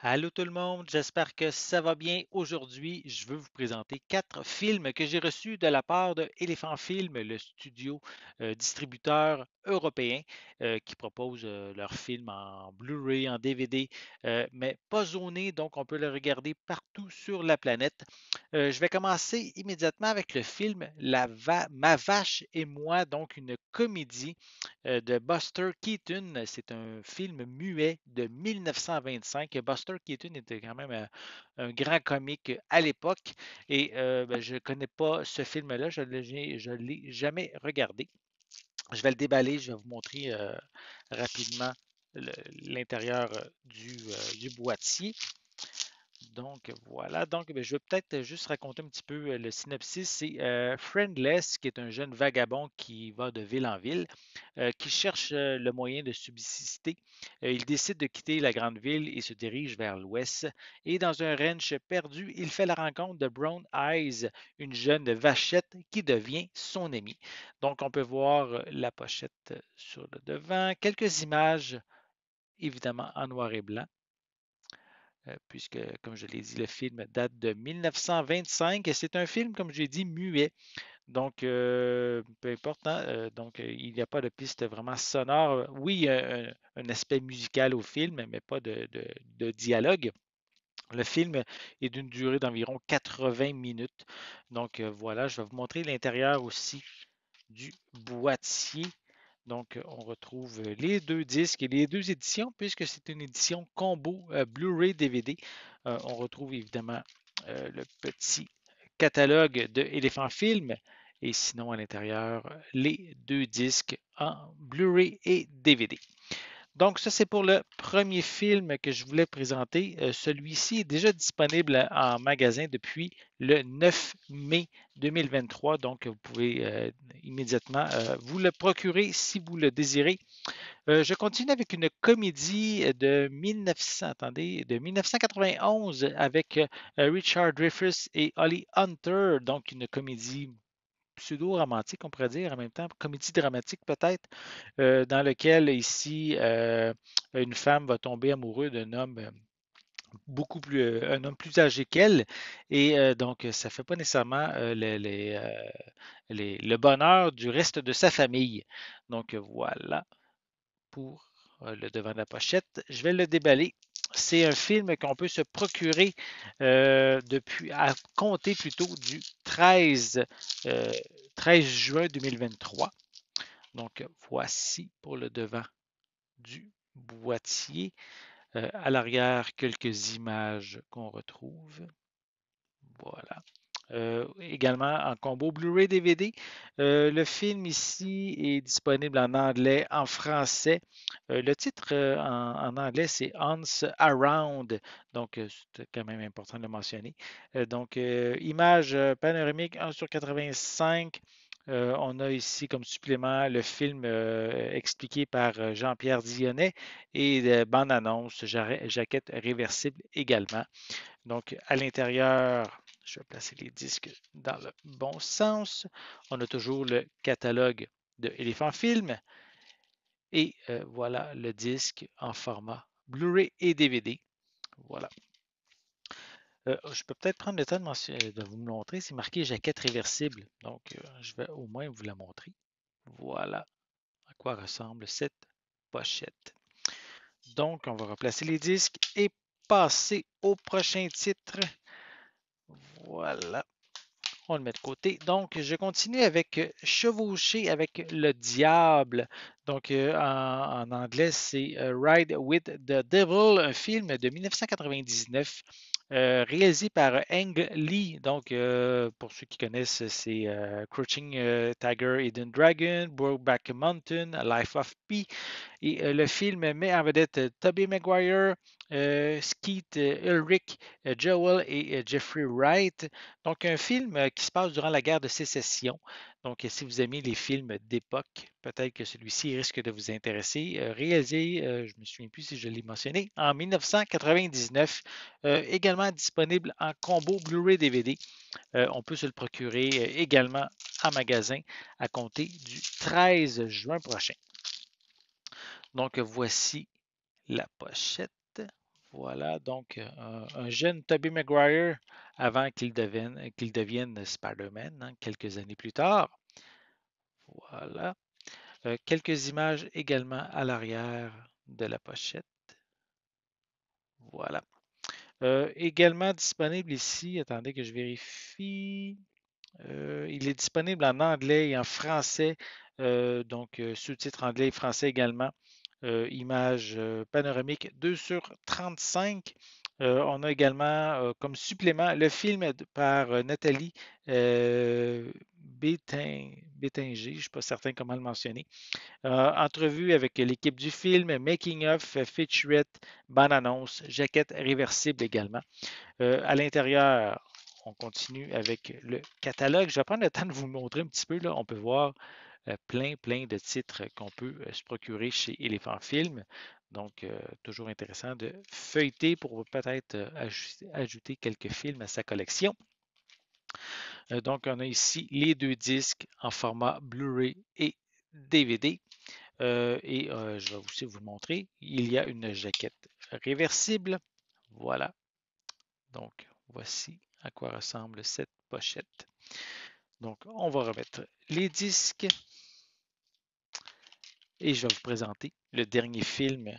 Allô tout le monde, j'espère que ça va bien. Aujourd'hui, je veux vous présenter 4 films que j'ai reçus de la part de Elephant Film, le studio distributeur européen qui propose leurs films en Blu-ray, en DVD, mais pas zoné, donc on peut le regarder partout sur la planète. Je vais commencer immédiatement avec le film Ma vache et moi, donc une comédie de Buster Keaton. C'est un film muet de 1925. Buster Keaton était quand même un grand comique à l'époque et ben, je ne connais pas ce film-là, je ne l'ai jamais regardé. Je vais le déballer, je vais vous montrer rapidement l'intérieur du boîtier. Donc voilà, donc ben, je vais peut-être juste raconter un petit peu le synopsis. C'est Friendless, qui est un jeune vagabond qui va de ville en ville, qui cherche le moyen de subsister. Il décide de quitter la grande ville et se dirige vers l'ouest. Et dans un ranch perdu, il fait la rencontre de Brown Eyes, une jeune vachette qui devient son amie. Donc on peut voir la pochette sur le devant, quelques images évidemment en noir et blanc puisque, comme je l'ai dit, le film date de 1925 et c'est un film, comme j'ai dit, muet. Donc, peu importe, hein, donc, il n'y a pas de piste vraiment sonore. Oui, il y a un aspect musical au film, mais pas de dialogue. Le film est d'une durée d'environ 80 minutes. Donc, voilà, je vais vous montrer l'intérieur aussi du boîtier. Donc, on retrouve les deux disques et les deux éditions, puisque c'est une édition combo Blu-ray DVD. On retrouve évidemment le petit catalogue de Elephant Film et sinon à l'intérieur, les deux disques en Blu-ray et DVD. Donc, ça, c'est pour le premier film que je voulais présenter. Celui-ci est déjà disponible en magasin depuis le 9 mai 2023. Donc, vous pouvez immédiatement vous le procurer si vous le désirez. Je continue avec une comédie de 1900, attendez, de 1991 avec Richard Dreyfuss et Holly Hunter. Donc, une comédie pseudo-romantique, on pourrait dire, en même temps, comédie dramatique peut-être, dans lequel ici une femme va tomber amoureuse d'un homme beaucoup plus, un homme plus âgé qu'elle, et donc ça ne fait pas nécessairement le bonheur du reste de sa famille. Donc voilà pour le devant de la pochette. Je vais le déballer. C'est un film qu'on peut se procurer depuis, à compter plutôt du 13 juin 2023. Donc, voici pour le devant du boîtier. À l'arrière, quelques images qu'on retrouve. Voilà. Également en combo Blu-ray DVD. Le film ici est disponible en anglais, en français. Le titre en anglais, c'est Hans Around. Donc, c'est quand même important de le mentionner. Donc, image panoramique 1 sur 85. On a ici comme supplément le film expliqué par Jean-Pierre Dionnet et bande-annonce, jaquette réversible également. Donc, à l'intérieur, je vais placer les disques dans le bon sens. On a toujours le catalogue de Elephant Film et voilà le disque en format Blu-ray et DVD. Voilà. Je peux peut-être prendre le temps de vous montrer. C'est marqué jaquette réversible. Donc, je vais au moins vous la montrer. Voilà à quoi ressemble cette pochette. Donc, on va replacer les disques et passer au prochain titre. Voilà. On le met de côté. Donc, je continue avec Chevaucher avec le diable. Donc, en anglais, c'est Ride with the Devil, un film de 1999 réalisé par Ang Lee. Donc, pour ceux qui connaissent, c'est Crouching Tiger, Hidden Dragon, Brokeback Mountain, Life of Pi. Et le film met en vedette Tobey Maguire, Skeet Ulrich, Joel et Jeffrey Wright. Donc, un film qui se passe durant la guerre de sécession. Donc, si vous aimez les films d'époque, peut-être que celui-ci risque de vous intéresser. Réalisé, je ne me souviens plus si je l'ai mentionné, en 1999. Également disponible en combo Blu-ray DVD. On peut se le procurer également en magasin à compter du 13 juin prochain. Donc, voici la pochette. Voilà. Voilà, donc un jeune Tobey Maguire avant qu'il devienne Spider-Man, hein, quelques années plus tard. Voilà. Quelques images également à l'arrière de la pochette. Voilà. Également disponible ici, attendez que je vérifie. Il est disponible en anglais et en français, donc sous-titres anglais et français également. Image panoramique 2 sur 35. On a également comme supplément le film par Nathalie Bétinger, je ne suis pas certain comment le mentionner. Entrevue avec l'équipe du film, Making of, featurette, bande-annonce, jaquette réversible également. À l'intérieur, on continue avec le catalogue. Je vais prendre le temps de vous montrer un petit peu. Là. On peut voir plein de titres qu'on peut se procurer chez Elephant Film. Donc, toujours intéressant de feuilleter pour peut-être ajouter quelques films à sa collection. Donc, on a ici les deux disques en format Blu-ray et DVD. Je vais aussi vous montrer. Il y a une jaquette réversible. Voilà. Donc, voici à quoi ressemble cette pochette. Donc, on va remettre les disques et je vais vous présenter le dernier film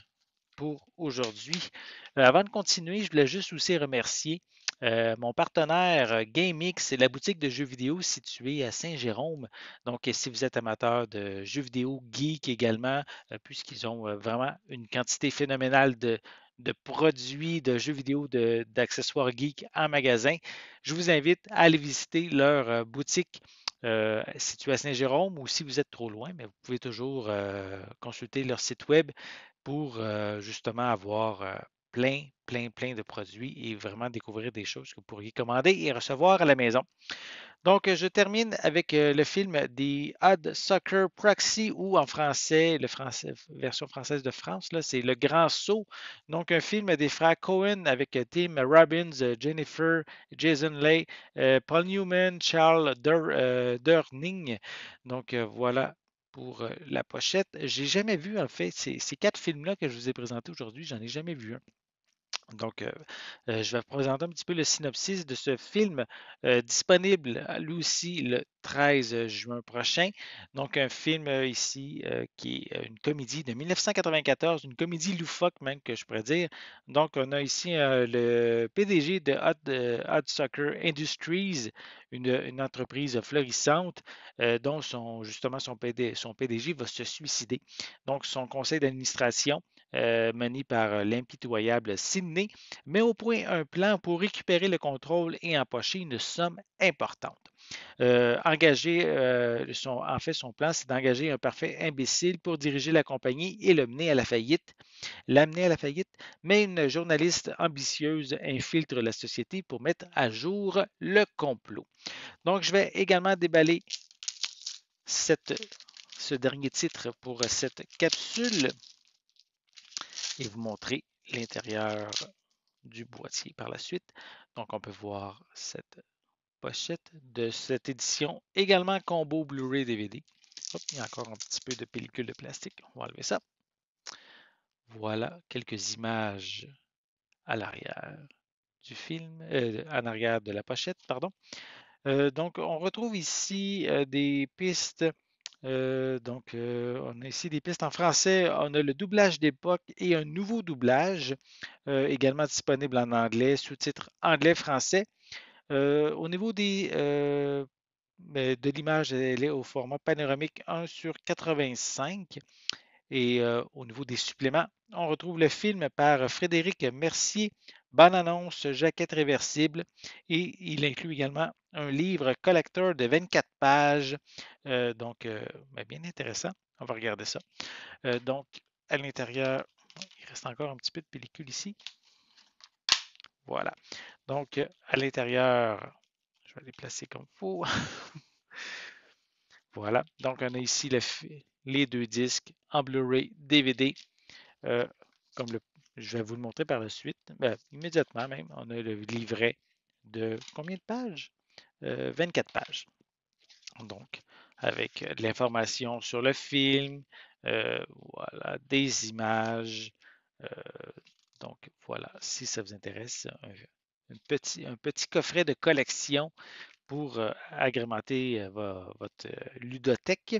pour aujourd'hui. Avant de continuer, je voulais juste aussi remercier mon partenaire GameX, c'est la boutique de jeux vidéo située à Saint-Jérôme. Donc, si vous êtes amateur de jeux vidéo geek également, puisqu'ils ont vraiment une quantité phénoménale de produits de jeux vidéo, d'accessoires geek en magasin, je vous invite à aller visiter leur boutique située à Saint-Jérôme ou si vous êtes trop loin, mais vous pouvez toujours consulter leur site web pour justement avoir plein de produits et vraiment découvrir des choses que vous pourriez commander et recevoir à la maison. Donc, je termine avec le film The Odd Soccer Proxy ou en français, version française de France, là, c'est Le Grand Saut. Donc, un film des frères Cohen avec Tim Robbins, Jennifer, Jason Leigh, Paul Newman, Charles Durning. Donc, voilà pour la pochette. J'ai jamais vu, en fait, ces quatre films-là que je vous ai présentés aujourd'hui, j'en ai jamais vu un. Donc, je vais vous présenter un petit peu le synopsis de ce film disponible lui aussi le 13 juin prochain. Donc, un film ici qui est une comédie de 1994, une comédie loufoque même que je pourrais dire. Donc, on a ici le PDG de Hot Soccer Industries, une entreprise florissante dont justement son PDG va se suicider. Donc, son conseil d'administration mené par l'impitoyable Sydney, met au point un plan pour récupérer le contrôle et empocher une somme importante. En fait, son plan, c'est d'engager un parfait imbécile pour diriger la compagnie et l'amener à la faillite, mais une journaliste ambitieuse infiltre la société pour mettre à jour le complot. Donc, je vais également déballer ce dernier titre pour cette capsule et vous montrer l'intérieur du boîtier par la suite. Donc, on peut voir cette pochette de cette édition, également combo Blu-ray DVD. Hop, il y a encore un petit peu de pellicule de plastique. On va enlever ça. Voilà quelques images à l'arrière du film, en arrière de la pochette, pardon. Donc, on retrouve ici des pistes. On a ici des pistes en français. On a le doublage d'époque et un nouveau doublage, également disponible en anglais, sous-titres anglais-français. Au niveau de l'image, elle est au format panoramique 1 sur 85. Et au niveau des suppléments, on retrouve le film par Frédéric Mercier, bande-annonce, jaquette réversible, et il inclut également un livre collector de 24 pages. Bien intéressant. On va regarder ça. Donc, à l'intérieur, il reste encore un petit peu de pellicule ici. Voilà. Donc, à l'intérieur, je vais les placer comme il faut. Voilà. Donc, on a ici les deux disques en Blu-ray, DVD. Euh, comme je vais vous le montrer par la suite. Immédiatement même, on a le livret de combien de pages? 24 pages. Donc, avec de l'information sur le film, voilà, des images, euh, Donc voilà, si ça vous intéresse, un petit coffret de collection pour agrémenter votre ludothèque.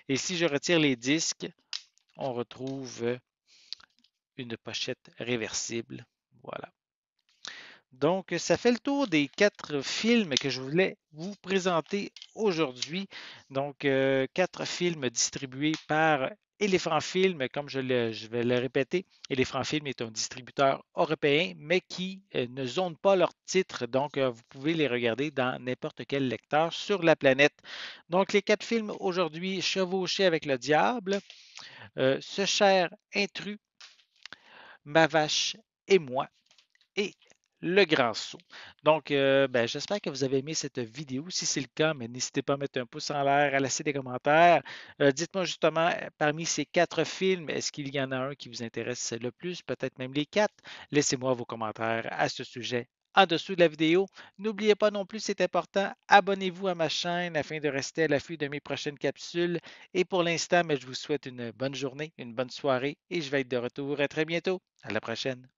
Et si je retire les disques, on retrouve une pochette réversible. Voilà. Donc, ça fait le tour des 4 films que je voulais vous présenter aujourd'hui. Donc, 4 films distribués par Éléphant Film. Comme je vais le répéter, Éléphant Film est un distributeur européen, mais qui ne zone pas leurs titres. Donc, vous pouvez les regarder dans n'importe quel lecteur sur la planète. Donc, les 4 films aujourd'hui, Chevaucher avec le diable, Ce cher intrus, Ma vache et moi, et le grand saut. Donc, ben, j'espère que vous avez aimé cette vidéo. Si c'est le cas, mais n'hésitez pas à mettre un pouce en l'air, à laisser des commentaires. Dites-moi justement, parmi ces 4 films, est-ce qu'il y en a un qui vous intéresse le plus, peut-être même les 4? Laissez-moi vos commentaires à ce sujet en dessous de la vidéo. N'oubliez pas non plus, c'est important, abonnez-vous à ma chaîne afin de rester à l'affût de mes prochaines capsules. Et pour l'instant, ben, je vous souhaite une bonne journée, une bonne soirée et je vais être de retour très bientôt. À la prochaine.